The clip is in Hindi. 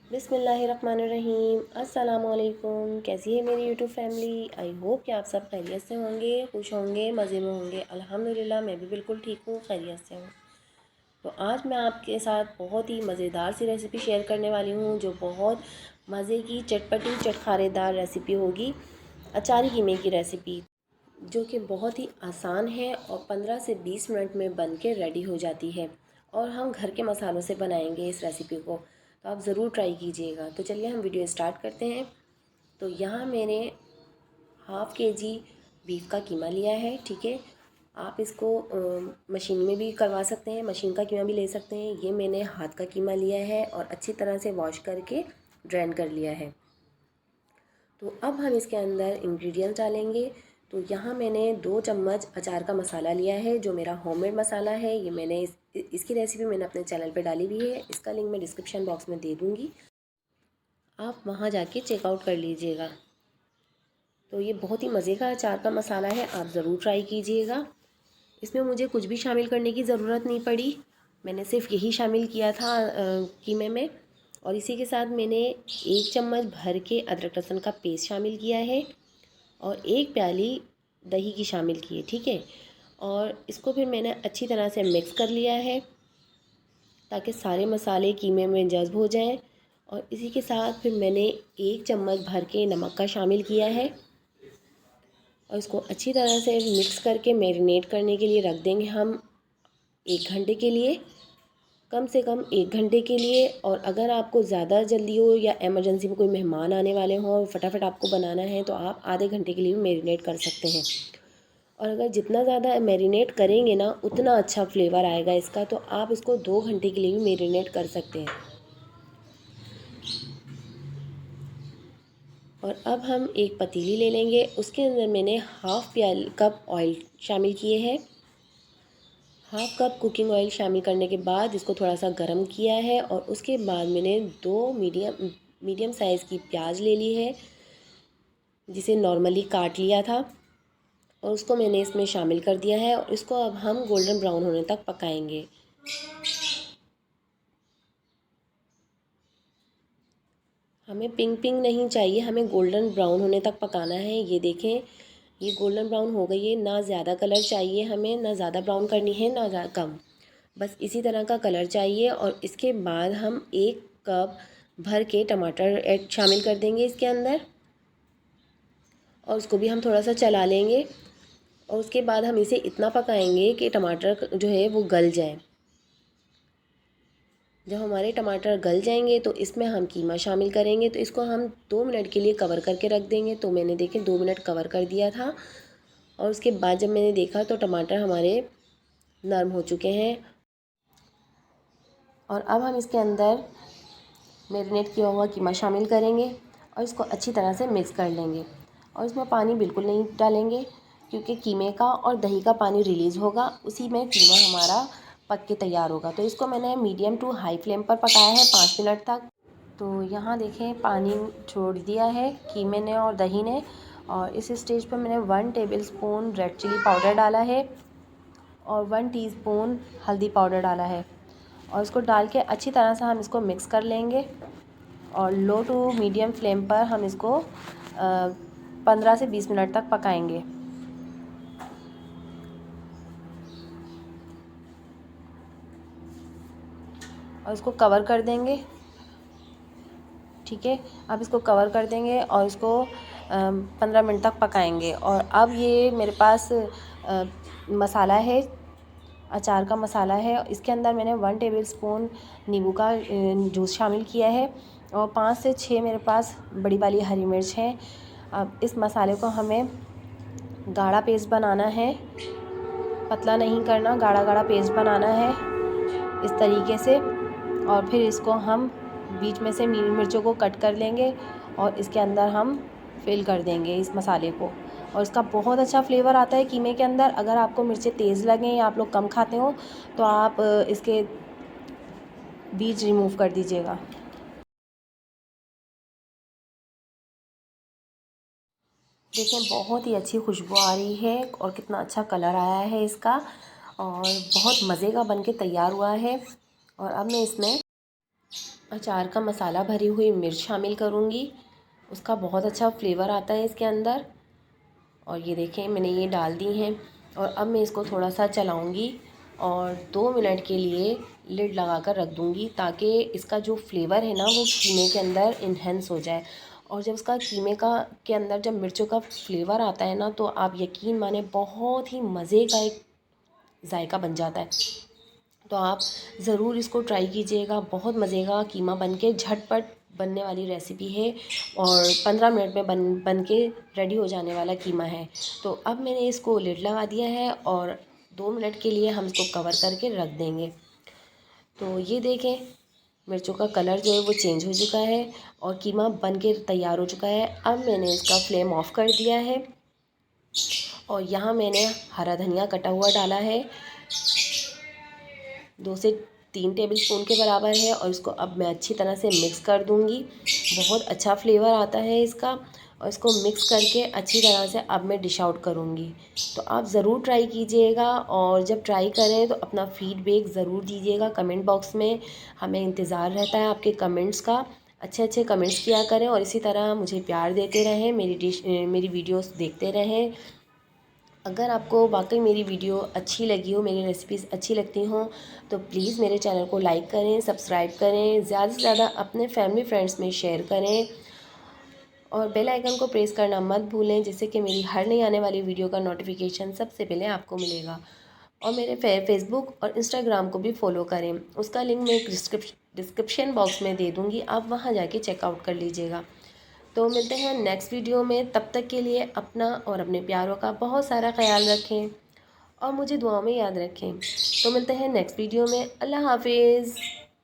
बिस्मिल्लाहिर्रहमानिर्रहीम। अस्सलामुअलैकुम। कैसी है मेरी यूट्यूब फैमिली? आई होप कि आप सब खैरियत से होंगे, खुश होंगे, मज़े में होंगे। अल्हम्दुलिल्लाह मैं भी बिल्कुल ठीक हूँ, खैरियत से हूँ। तो आज मैं आपके साथ बहुत ही मज़ेदार सी रेसिपी शेयर करने वाली हूँ, जो बहुत मज़े की चटपटी चटखारेदार रेसिपी होगी। अचारी कीमे की रेसिपी, जो कि बहुत ही आसान है और 15 से 20 मिनट में बन के रेडी हो जाती है। और हम घर के मसालों से बनाएंगे इस रेसिपी को, तो आप ज़रूर ट्राई कीजिएगा। तो चलिए हम वीडियो स्टार्ट करते हैं। तो यहाँ मैंने हाफ़ के जी बीफ का कीमा लिया है, ठीक है। आप इसको मशीन में भी करवा सकते हैं, मशीन का कीमा भी ले सकते हैं। ये मैंने हाथ का कीमा लिया है और अच्छी तरह से वॉश करके ड्रेन कर लिया है। तो अब हम इसके अंदर इंग्रेडिएंट्स डालेंगे। तो यहाँ मैंने 2 चम्मच अचार का मसाला लिया है, जो मेरा होममेड मसाला है। ये मैंने इसकी रेसिपी मैंने अपने चैनल पे डाली हुई है, इसका लिंक मैं डिस्क्रिप्शन बॉक्स में दे दूँगी, आप वहाँ जाके चेकआउट कर लीजिएगा। तो ये बहुत ही मज़े का अचार का मसाला है, आप ज़रूर ट्राई कीजिएगा। इसमें मुझे कुछ भी शामिल करने की ज़रूरत नहीं पड़ी, मैंने सिर्फ यही शामिल किया था कीमे में। और इसी के साथ मैंने 1 चम्मच भर के अदरक लहसुन का पेस्ट शामिल किया है और 1 प्याली दही की शामिल की है, ठीक है। और इसको फिर मैंने अच्छी तरह से मिक्स कर लिया है, ताकि सारे मसाले कीमे में जज़्ब हो जाएं। और इसी के साथ फिर मैंने 1 चम्मच भर के नमक का शामिल किया है और इसको अच्छी तरह से मिक्स करके मैरिनेट करने के लिए रख देंगे हम 1 घंटे के लिए, कम से कम 1 घंटे के लिए। और अगर आपको ज़्यादा जल्दी हो या इमरजेंसी में कोई मेहमान आने वाले हों और फटाफट आपको बनाना है, तो आप आधे घंटे के लिए भी मैरिनेट कर सकते हैं। और अगर जितना ज़्यादा मैरिनेट करेंगे ना, उतना अच्छा फ्लेवर आएगा इसका। तो आप इसको 2 घंटे के लिए भी मैरिनेट कर सकते हैं। और अब हम एक पतीली ले लेंगे, उसके अंदर मैंने हाफ़ कप ऑयल शामिल किए हैं। हाफ़ कप कुकिंग ऑयल शामिल करने के बाद इसको थोड़ा सा गर्म किया है और उसके बाद मैंने 2 मीडियम साइज़ की प्याज ले ली है, जिसे नॉर्मली काट लिया था, और उसको मैंने इसमें शामिल कर दिया है। और इसको अब हम गोल्डन ब्राउन होने तक पकाएंगे। हमें पिंक पिंक नहीं चाहिए, हमें गोल्डन ब्राउन होने तक पकाना है। ये देखें, ये गोल्डन ब्राउन हो गई है। ना ज़्यादा कलर चाहिए हमें, ना ज़्यादा ब्राउन करनी है, ना कम, बस इसी तरह का कलर चाहिए। और इसके बाद हम 1 कप भर के टमाटर शामिल कर देंगे इसके अंदर, और उसको भी हम थोड़ा सा चला लेंगे। और उसके बाद हम इसे इतना पकाएंगे कि टमाटर जो है वो गल जाए। जब हमारे टमाटर गल जाएंगे तो इसमें हम कीमा शामिल करेंगे। तो इसको हम 2 मिनट के लिए कवर करके रख देंगे। तो मैंने देखें 2 मिनट कवर कर दिया था, और उसके बाद जब मैंने देखा तो टमाटर हमारे नरम हो चुके हैं। और अब हम इसके अंदर मैरिनेट किया हुआ कीमा शामिल करेंगे और इसको अच्छी तरह से मिक्स कर लेंगे। और इसमें पानी बिल्कुल नहीं डालेंगे, क्योंकि कीमे का और दही का पानी रिलीज़ होगा, उसी में कीमा हमारा पक के तैयार होगा। तो इसको मैंने मीडियम टू हाई फ्लेम पर पकाया है 5 मिनट तक। तो यहाँ देखें, पानी छोड़ दिया है कीमे ने और दही ने। और इस स्टेज पर मैंने 1 टेबलस्पून रेड चिली पाउडर डाला है और 1 टीस्पून हल्दी पाउडर डाला है। और इसको डाल के अच्छी तरह से हम इसको मिक्स कर लेंगे। और लो टू मीडियम फ्लेम पर हम इसको 15 से 20 मिनट तक पकाएंगे। और इसको कवर कर देंगे, ठीक है। अब इसको कवर कर देंगे और इसको 15 मिनट तक पकाएंगे। और अब ये मेरे पास मसाला है, अचार का मसाला है। इसके अंदर मैंने 1 टेबलस्पून नींबू का जूस शामिल किया है और 5 से 6 मेरे पास बड़ी वाली हरी मिर्च है। अब इस मसाले को हमें गाढ़ा पेस्ट बनाना है, पतला नहीं करना, गाढ़ा गाढ़ा पेस्ट बनाना है इस तरीके से। और फिर इसको हम बीच में से मिर्चों को कट कर लेंगे और इसके अंदर हम फिल कर देंगे इस मसाले को। और इसका बहुत अच्छा फ्लेवर आता है कीमे के अंदर। अगर आपको मिर्चें तेज़ लगें या आप लोग कम खाते हो, तो आप इसके बीज रिमूव कर दीजिएगा। देखें, बहुत ही अच्छी खुशबू आ रही है और कितना अच्छा कलर आया है इसका, और बहुत मज़े का बन के तैयार हुआ है। और अब मैं इसमें अचार का मसाला भरी हुई मिर्च शामिल करूँगी। उसका बहुत अच्छा फ्लेवर आता है इसके अंदर। और ये देखें मैंने ये डाल दी हैं। और अब मैं इसको थोड़ा सा चलाऊँगी और 2 मिनट के लिए लिड लगा कर रख दूँगी, ताकि इसका जो फ्लेवर है ना वो कीमे के अंदर इन्हेंस हो जाए। और जब उसका कीमे का के अंदर जब मिर्चों का फ्लेवर आता है ना, तो आप यकीन माने बहुत ही मज़े का एक जायका बन जाता है। तो आप ज़रूर इसको ट्राई कीजिएगा। बहुत मज़े का कीमा बनके झटपट बनने वाली रेसिपी है और 15 मिनट में बन के रेडी हो जाने वाला कीमा है। तो अब मैंने इसको लिड लगा दिया है और 2 मिनट के लिए हम इसको कवर करके रख देंगे। तो ये देखें मिर्चों का कलर जो है वो चेंज हो चुका है और कीमा बन के तैयार हो चुका है। अब मैंने इसका फ्लेम ऑफ कर दिया है और यहाँ मैंने हरा धनिया कटा हुआ डाला है, 2 से 3 टेबलस्पून के बराबर है। और इसको अब मैं अच्छी तरह से मिक्स कर दूंगी। बहुत अच्छा फ्लेवर आता है इसका। और इसको मिक्स करके अच्छी तरह से अब मैं डिश आउट करूँगी। तो आप ज़रूर ट्राई कीजिएगा और जब ट्राई करें तो अपना फीडबैक ज़रूर दीजिएगा कमेंट बॉक्स में। हमें इंतज़ार रहता है आपके कमेंट्स का। अच्छे अच्छे कमेंट्स किया करें और इसी तरह मुझे प्यार देते रहें, मेरी वीडियोस देखते रहें। अगर आपको वाकई मेरी वीडियो अच्छी लगी हो, मेरी रेसिपीज़ अच्छी लगती हों, तो प्लीज़ मेरे चैनल को लाइक करें, सब्सक्राइब करें, ज़्यादा से ज़्यादा अपने फैमिली फ्रेंड्स में शेयर करें और बेल आइकन को प्रेस करना मत भूलें, जिससे कि मेरी हर नई आने वाली वीडियो का नोटिफिकेशन सबसे पहले आपको मिलेगा। और मेरे फेसबुक और इंस्टाग्राम को भी फॉलो करें। उसका लिंक मैं डिस्क्रिप्शन बॉक्स में दे दूँगी, आप वहाँ जाके चेकआउट कर लीजिएगा। तो मिलते हैं नेक्स्ट वीडियो में। तब तक के लिए अपना और अपने प्यारों का बहुत सारा ख्याल रखें और मुझे दुआओं में याद रखें। तो मिलते हैं नेक्स्ट वीडियो में। अल्लाह हाफिज़।